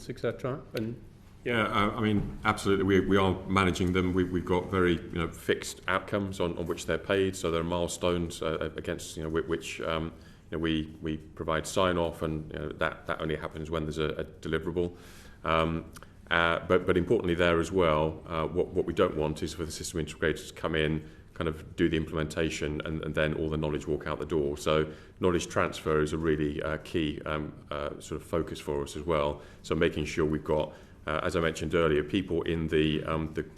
consultants, etc. And yeah, I mean, absolutely. We are managing them. We've got very fixed outcomes on which they're paid. So there are milestones against which we provide sign off, and that only happens when there's a deliverable. But importantly there as well, what we don't want is for the system integrators to come in, kind of do the implementation, and then all the knowledge walk out the door. So knowledge transfer is a really key sort of focus for us as well. So making sure we've got, as I mentioned earlier, people in the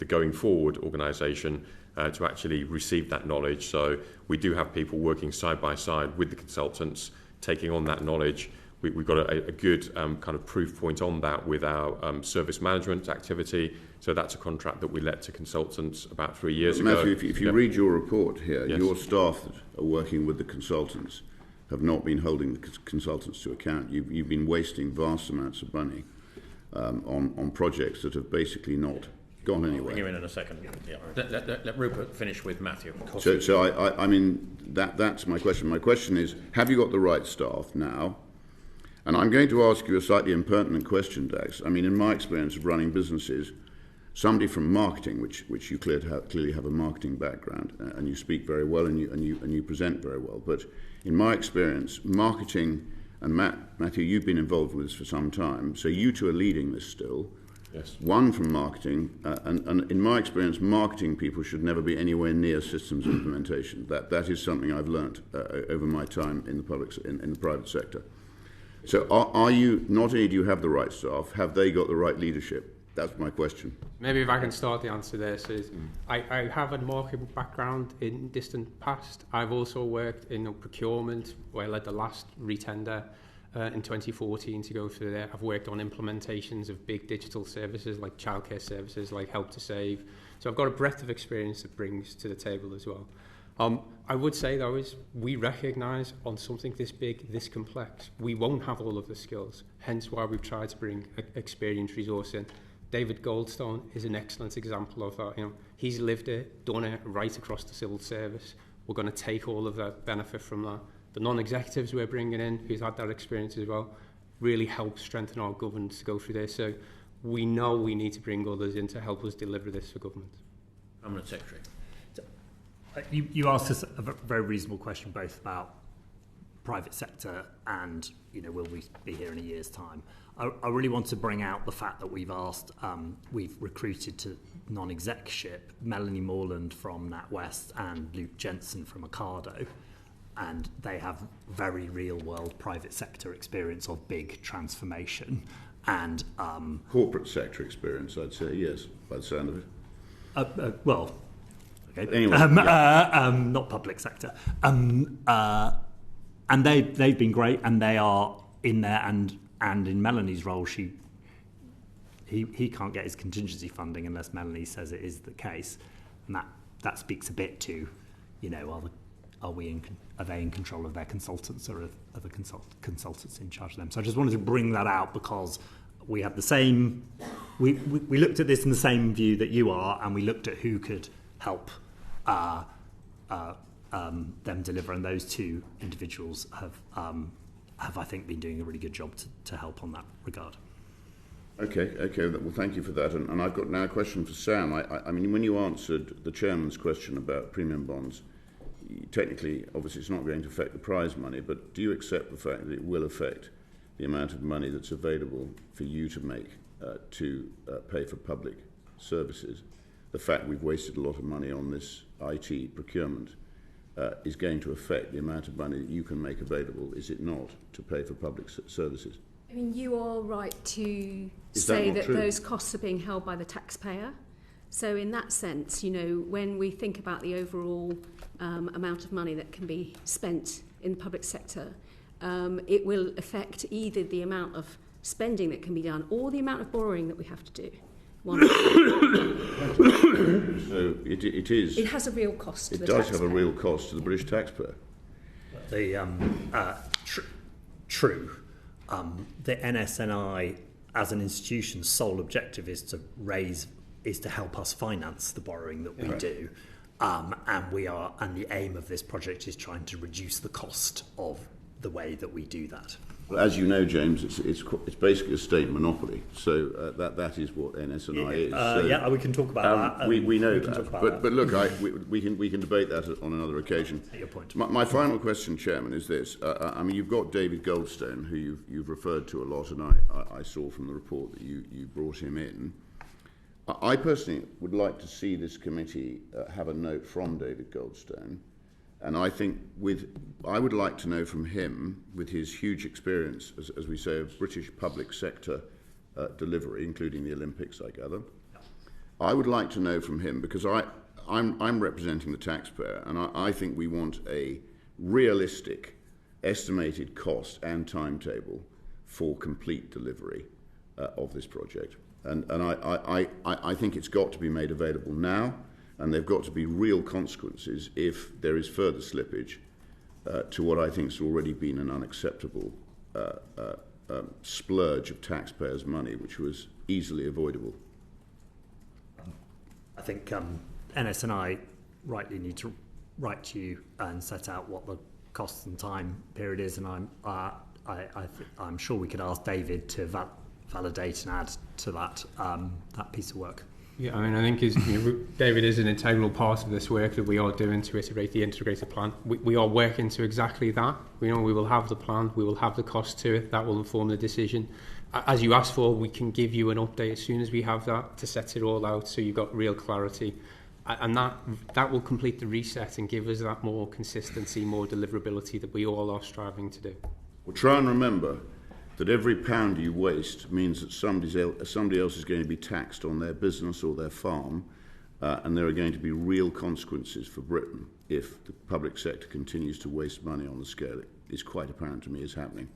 going forward organisation to actually receive that knowledge. So we do have people working side by side with the consultants, taking on that knowledge. We've got a good kind of proof point on that with our service management activity. So that's a contract that we let to consultants about 3 years ago. Matthew, if you read your report here, yes, your staff that are working with the consultants have not been holding the consultants to account. You've been wasting vast amounts of money on projects that have basically not gone anywhere. I'll bring you in a second. Yeah. Let Rupert finish with Matthew. So I mean, that's my question. My question is, have you got the right staff now? And I'm going to ask you a slightly impertinent question, Dax. I mean, in my experience of running businesses, somebody from marketing, which you clearly have a marketing background, and you speak very well, and you present very well. But in my experience, marketing, and Matthew, you've been involved with this for some time, so you two are leading this still. Yes. One from marketing, and in my experience, marketing people should never be anywhere near systems implementation. That is something I've learnt over my time in the private sector. So are you, not only do you have the right staff, have they got the right leadership? That's my question. maybe if I can start the answer there. So I have a marketing background in distant past. I've also worked in procurement, where I led the last retender in 2014 to go through there. I've worked on implementations of big digital services like childcare services, like Help to Save. So I've got a breadth of experience that brings to the table as well. I would say, though, is we recognise on something this big, this complex, we won't have all of the skills, hence why we've tried to bring experienced resource in. David Goldstone is an excellent example of that. You know, he's lived it, done it right across the civil service. We're going to take all of that benefit from that. The non-executives we're bringing in, who's had that experience as well, really help strengthen our governance to go through this. So we know we need to bring others in to help us deliver this for government. Permanent Secretary. You asked us a very reasonable question, both about private sector and, you know, will we be here in a year's time? I really want to bring out the fact that we've recruited to non-execship Melanie Morland from NatWest and Luke Jensen from Ocado, and they have very real-world private sector experience of big transformation and corporate sector experience, I'd say, yes, by the sound of it. Well. Okay. Anyway, not public sector, and they've been great, and they are in there. And in Melanie's role, he can't get his contingency funding unless Melanie says it is the case, and that speaks a bit to, you know, are they in control of their consultants, or are the consultants in charge of them? So I just wanted to bring that out because we have the same. We looked at this in the same view that you are, and we looked at who could help them deliver, and those two individuals have I think been doing a really good job to help on that regard. Okay. Well, thank you for that. And I've got now a question for Sam. I mean, when you answered the chairman's question about premium bonds, technically, obviously, it's not going to affect the prize money, but do you accept the fact that it will affect the amount of money that's available for you to make to pay for public services? The fact we've wasted a lot of money on this IT procurement is going to affect the amount of money that you can make available, is it not, to pay for public services? I mean, you are right to say that those costs are being held by the taxpayer. So in that sense, you know, when we think about the overall amount of money that can be spent in the public sector, it will affect either the amount of spending that can be done or the amount of borrowing that we have to do. So it is. It has a real cost to the taxpayer. It does taxpayer. have a real cost to the British taxpayer. True. The NSNI as an institution's sole objective is to help us finance the borrowing that we do, and the aim of this project is trying to reduce the cost of the way that we do that. Well, as you know, James, it's basically a state monopoly. So that is what NS&I is. So, yeah, we can talk about that. We know that. But look, we can debate that on another occasion. Take your point. My final question, Chairman, is this. I mean, you've got David Goldstone, who you've referred to a lot, and I saw from the report that you brought him in. I personally would like to see this committee have a note from David Goldstone. And I think I would like to know from him, with his huge experience, as we say, of British public sector delivery, including the Olympics, I gather. I would like to know from him, because I'm representing the taxpayer, and I think we want a realistic estimated cost and timetable for complete delivery of this project. And I think it's got to be made available now. And they've got to be real consequences if there is further slippage to what I think has already been an unacceptable splurge of taxpayers' money, which was easily avoidable. I think NS&I rightly need to write to you and set out what the cost and time period is, and I'm sure we could ask David to validate and add to that piece of work. Yeah, I mean, I think David is an integral part of this work that we are doing to iterate the integrated plan. We are working to exactly that. We will have the plan, we will have the cost to it, that will inform the decision. As you asked for, we can give you an update as soon as we have that to set it all out so you've got real clarity. And that will complete the reset and give us that more consistency, more deliverability that we all are striving to do. Well, try and remember that every pound you waste means that somebody else is going to be taxed on their business or their farm, and there are going to be real consequences for Britain if the public sector continues to waste money on the scale it is quite apparent to me is happening.